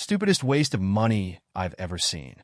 Stupidest waste of money I've ever seen.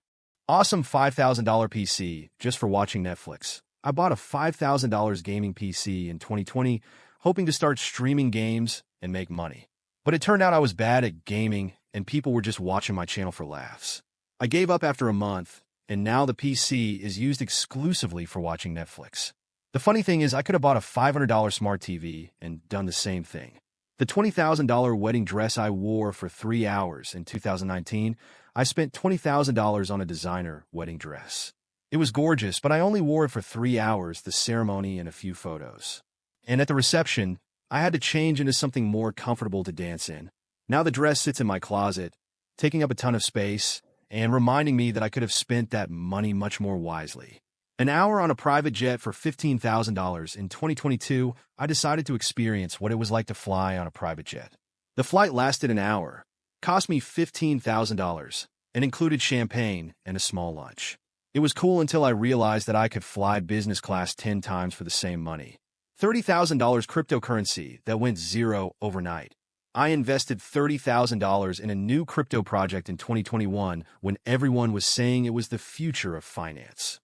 Awesome $5,000 PC just for watching Netflix. I bought a $5,000 gaming PC in 2020, hoping to start streaming games and make money. But it turned out I was bad at gaming and people were just watching my channel for laughs. I gave up after a month, and now the PC is used exclusively for watching Netflix. The funny thing is I could have bought a $500 smart TV and done the same thing. The $20,000 wedding dress I wore for 3 hours in 2019, I spent $20,000 on a designer wedding dress. It was gorgeous, but I only wore it for 3 hours, the ceremony and a few photos. And at the reception, I had to change into something more comfortable to dance in. Now the dress sits in my closet, taking up a ton of space, and reminding me that I could have spent that money much more wisely. An hour on a private jet for $15,000 in 2022, I decided to experience what it was like to fly on a private jet. The flight lasted an hour, cost me $15,000, and included champagne and a small lunch. It was cool until I realized that I could fly business class 10 times for the same money. $30,000 cryptocurrency that went zero overnight. I invested $30,000 in a new crypto project in 2021 when everyone was saying it was the future of finance.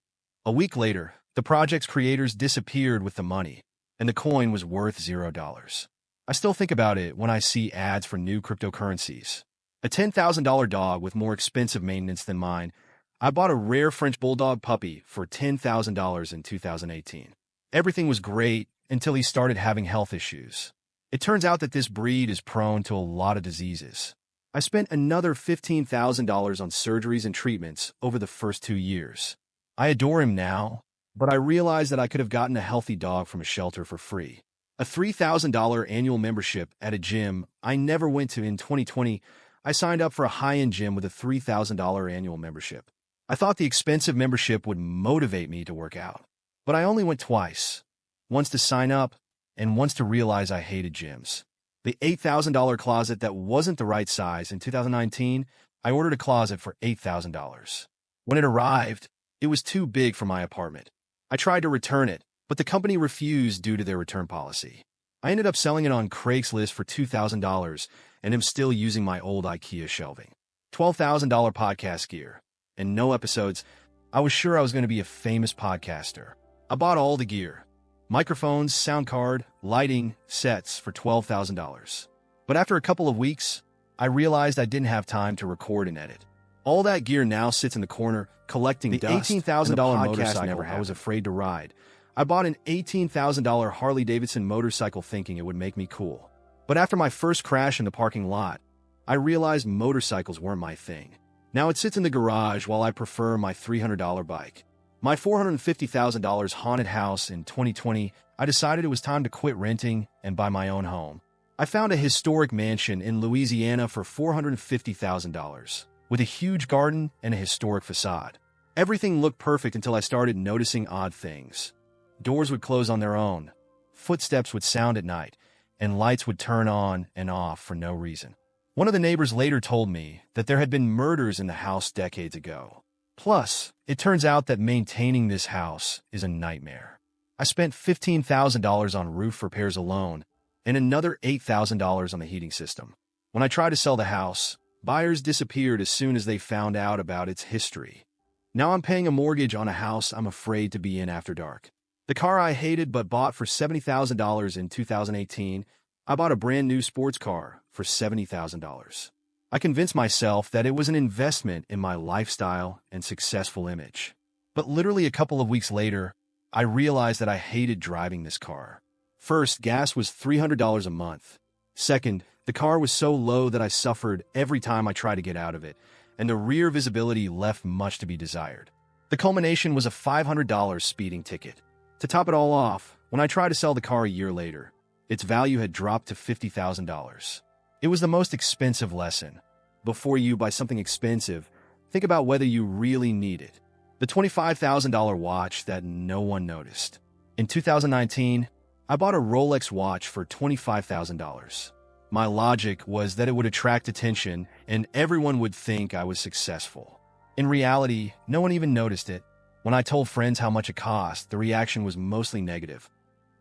A week later, the project's creators disappeared with the money, and the coin was worth $0. I still think about it when I see ads for new cryptocurrencies. A $10,000 dog with more expensive maintenance than mine. I bought a rare French bulldog puppy for $10,000 in 2018. Everything was great until he started having health issues. It turns out that this breed is prone to a lot of diseases. I spent another $15,000 on surgeries and treatments over the first 2 years. I adore him now, but I realized that I could have gotten a healthy dog from a shelter for free. A $3,000 annual membership at a gym I never went to in 2020, I signed up for a high-end gym with a $3,000 annual membership. I thought the expensive membership would motivate me to work out, but I only went twice. Once to sign up, and once to realize I hated gyms. The $8,000 closet that wasn't the right size in 2019, I ordered a closet for $8,000. When it arrived, it was too big for my apartment. I tried to return it, but the company refused due to their return policy. I ended up selling it on Craigslist for $2,000 and am still using my old IKEA shelving. $12,000 podcast gear. And no episodes. I was sure I was going to be a famous podcaster. I bought all the gear. Microphones, sound card, lighting, sets for $12,000. But after a couple of weeks, I realized I didn't have time to record and edit. All that gear now sits in the corner, collecting dust. The $18,000 motorcycle I was afraid to ride. I bought an $18,000 Harley-Davidson motorcycle thinking it would make me cool. But after my first crash in the parking lot, I realized motorcycles weren't my thing. Now it sits in the garage while I prefer my $300 bike. My $450,000 haunted house in 2020, I decided it was time to quit renting and buy my own home. I found a historic mansion in Louisiana for $450,000. With a huge garden and a historic facade. Everything looked perfect until I started noticing odd things. Doors would close on their own, footsteps would sound at night, and lights would turn on and off for no reason. One of the neighbors later told me that there had been murders in the house decades ago. Plus, it turns out that maintaining this house is a nightmare. I spent $15,000 on roof repairs alone, and another $8,000 on the heating system. When I tried to sell the house, buyers disappeared as soon as they found out about its history. Now I'm paying a mortgage on a house I'm afraid to be in after dark. The car I hated but bought for $70,000 in 2018, I bought a brand new sports car for $70,000. I convinced myself that it was an investment in my lifestyle and successful image. But literally a couple of weeks later, I realized that I hated driving this car. First, gas was $300 a month. Second, the car was so low that I suffered every time I tried to get out of it, and the rear visibility left much to be desired. The culmination was a $500 speeding ticket. To top it all off, when I tried to sell the car a year later, its value had dropped to $50,000. It was the most expensive lesson. Before you buy something expensive, think about whether you really need it. The $25,000 watch that no one noticed. In 2019, I bought a Rolex watch for $25,000. My logic was that it would attract attention and everyone would think I was successful. In reality, no one even noticed it. When I told friends how much it cost, the reaction was mostly negative.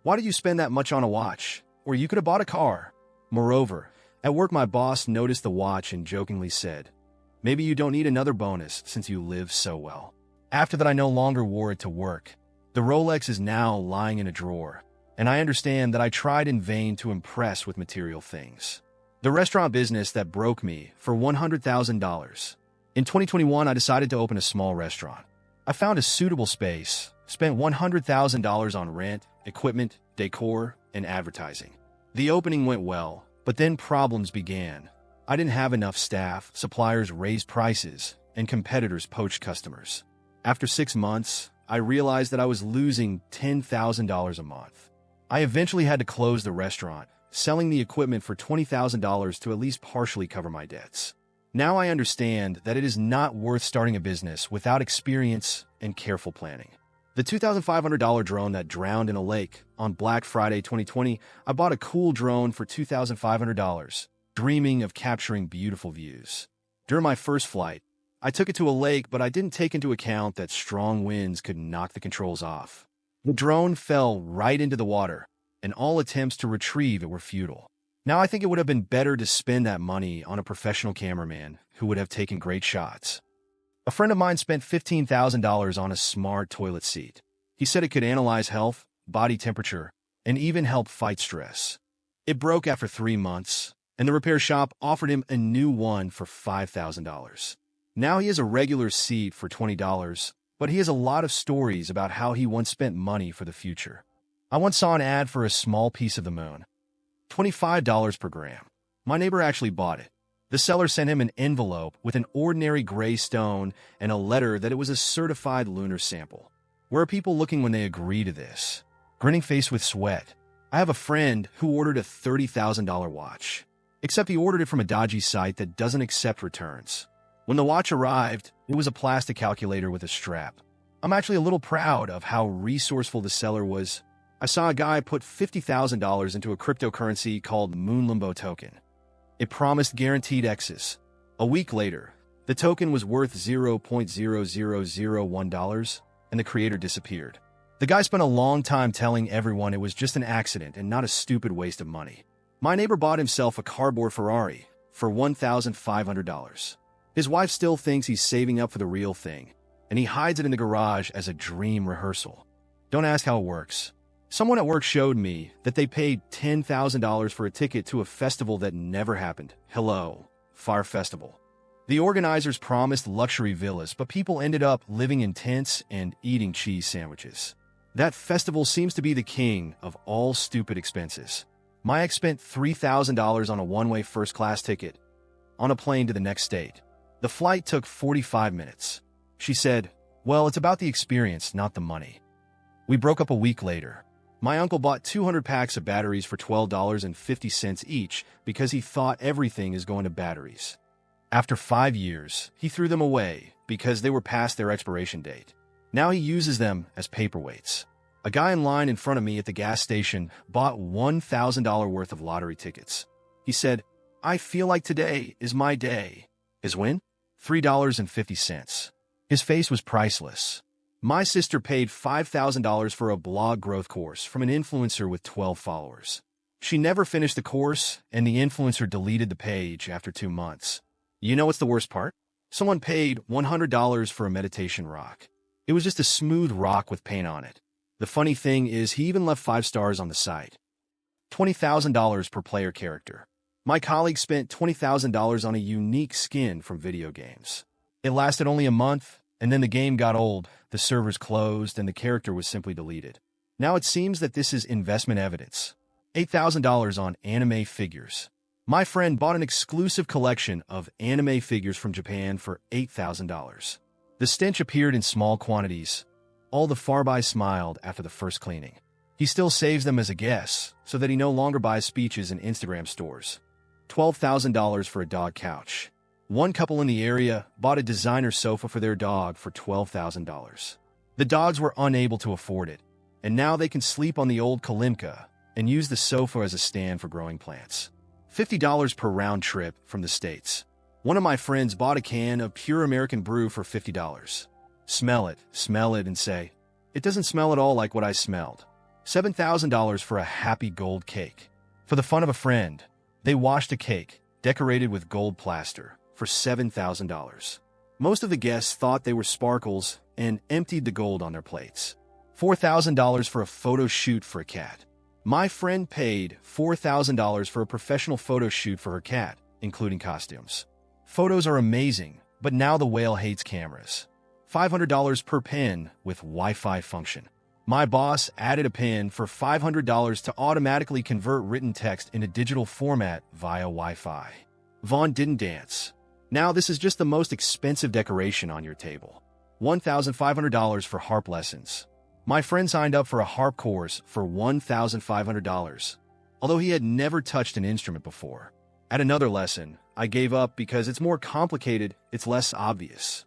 Why did you spend that much on a watch? Or you could have bought a car. Moreover, at work my boss noticed the watch and jokingly said, Maybe you don't need another bonus since you live so well. After that, I no longer wore it to work. The Rolex is now lying in a drawer, and I understand that I tried in vain to impress with material things. The restaurant business that broke me for $100,000. In 2021, I decided to open a small restaurant. I found a suitable space, spent $100,000 on rent, equipment, decor, and advertising. The opening went well, but then problems began. I didn't have enough staff, suppliers raised prices, and competitors poached customers. After 6 months, I realized that I was losing $10,000 a month. I eventually had to close the restaurant, selling the equipment for $20,000 to at least partially cover my debts. Now I understand that it is not worth starting a business without experience and careful planning. The $2,500 drone that drowned in a lake on Black Friday 2020, I bought a cool drone for $2,500, dreaming of capturing beautiful views. During my first flight, I took it to a lake, but I didn't take into account that strong winds could knock the controls off. The drone fell right into the water, and all attempts to retrieve it were futile. Now I think it would have been better to spend that money on a professional cameraman who would have taken great shots. A friend of mine spent $15,000 on a smart toilet seat. He said it could analyze health, body temperature, and even help fight stress. It broke after 3 months, and the repair shop offered him a new one for $5,000. Now he has a regular seat for $20, but he has a lot of stories about how he once spent money for the future. I once saw an ad for a small piece of the moon. $25 per gram. My neighbor actually bought it. The seller sent him an envelope with an ordinary gray stone and a letter that it was a certified lunar sample. Where are people looking when they agree to this? Grinning face with sweat. I have a friend who ordered a $30,000 watch, except he ordered it from a dodgy site that doesn't accept returns. When the watch arrived, it was a plastic calculator with a strap. I'm actually a little proud of how resourceful the seller was. I saw a guy put $50,000 into a cryptocurrency called Moon Limbo token. It promised guaranteed X's. A week later, the token was worth $0.0001, and the creator disappeared. The guy spent a long time telling everyone it was just an accident and not a stupid waste of money. My neighbor bought himself a cardboard Ferrari for $1,500. His wife still thinks he's saving up for the real thing, and he hides it in the garage as a dream rehearsal. Don't ask how it works. Someone at work showed me that they paid $10,000 for a ticket to a festival that never happened. Hello, Fire Festival. The organizers promised luxury villas, but people ended up living in tents and eating cheese sandwiches. That festival seems to be the king of all stupid expenses. My ex spent $3,000 on a one-way first-class ticket on a plane to the next state. The flight took 45 minutes. She said, "Well, it's about the experience, not the money." We broke up a week later. My uncle bought 200 packs of batteries for $12.50 each because he thought everything is going to batteries. After 5 years, he threw them away because they were past their expiration date. Now he uses them as paperweights. A guy in line in front of me at the gas station bought $1,000 worth of lottery tickets. He said, "I feel like today is my day." His win? $3.50. His face was priceless. My sister paid $5,000 for a blog growth course from an influencer with 12 followers. She never finished the course, and the influencer deleted the page after 2 months. You know what's the worst part? Someone paid $100 for a meditation rock. It was just a smooth rock with paint on it. The funny thing is he even left 5 stars on the site. $20,000 per player character. My colleague spent $20,000 on a unique skin from video games. It lasted only a month, and then the game got old, the servers closed, and the character was simply deleted. Now it seems that this is investment evidence. $8,000 on anime figures. My friend bought an exclusive collection of anime figures from Japan for $8,000. The stench appeared in small quantities. All the farby smiled after the first cleaning. He still saves them as a guess, so that he no longer buys speeches in Instagram stores. $12,000 for a dog couch. One couple in the area bought a designer sofa for their dog for $12,000. The dogs were unable to afford it, and now they can sleep on the old Kalimka and use the sofa as a stand for growing plants. $50 per round trip from the States. One of my friends bought a can of pure American brew for $50. Smell it, and say, "It doesn't smell at all like what I smelled." $7,000 for a happy gold cake. For the fun of a friend, they washed a cake, decorated with gold plaster, for $7,000. Most of the guests thought they were sparkles and emptied the gold on their plates. $4,000 for a photo shoot for a cat. My friend paid $4,000 for a professional photo shoot for her cat, including costumes. Photos are amazing, but now the whale hates cameras. $500 per pen with Wi-Fi function. My boss added a pen for $500 to automatically convert written text into digital format via Wi-Fi. Vaughn didn't dance. Now this is just the most expensive decoration on your table. $1,500 for harp lessons. My friend signed up for a harp course for $1,500, although he had never touched an instrument before. At another lesson, I gave up because it's more complicated, it's less obvious.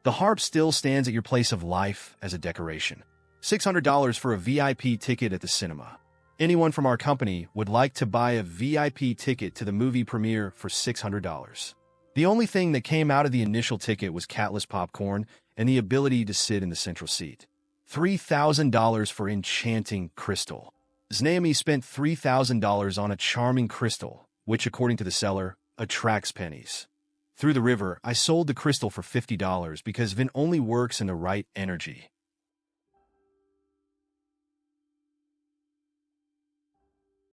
The harp still stands at your place of life as a decoration. $600 for a VIP ticket at the cinema. Anyone from our company would like to buy a VIP ticket to the movie premiere for $600. The only thing that came out of the initial ticket was catless popcorn and the ability to sit in the central seat. $3,000 for enchanting crystal. Znaemi spent $3,000 on a charming crystal, which, according to the seller, attracts pennies. Through the river, I sold the crystal for $50 because Vin only works in the right energy.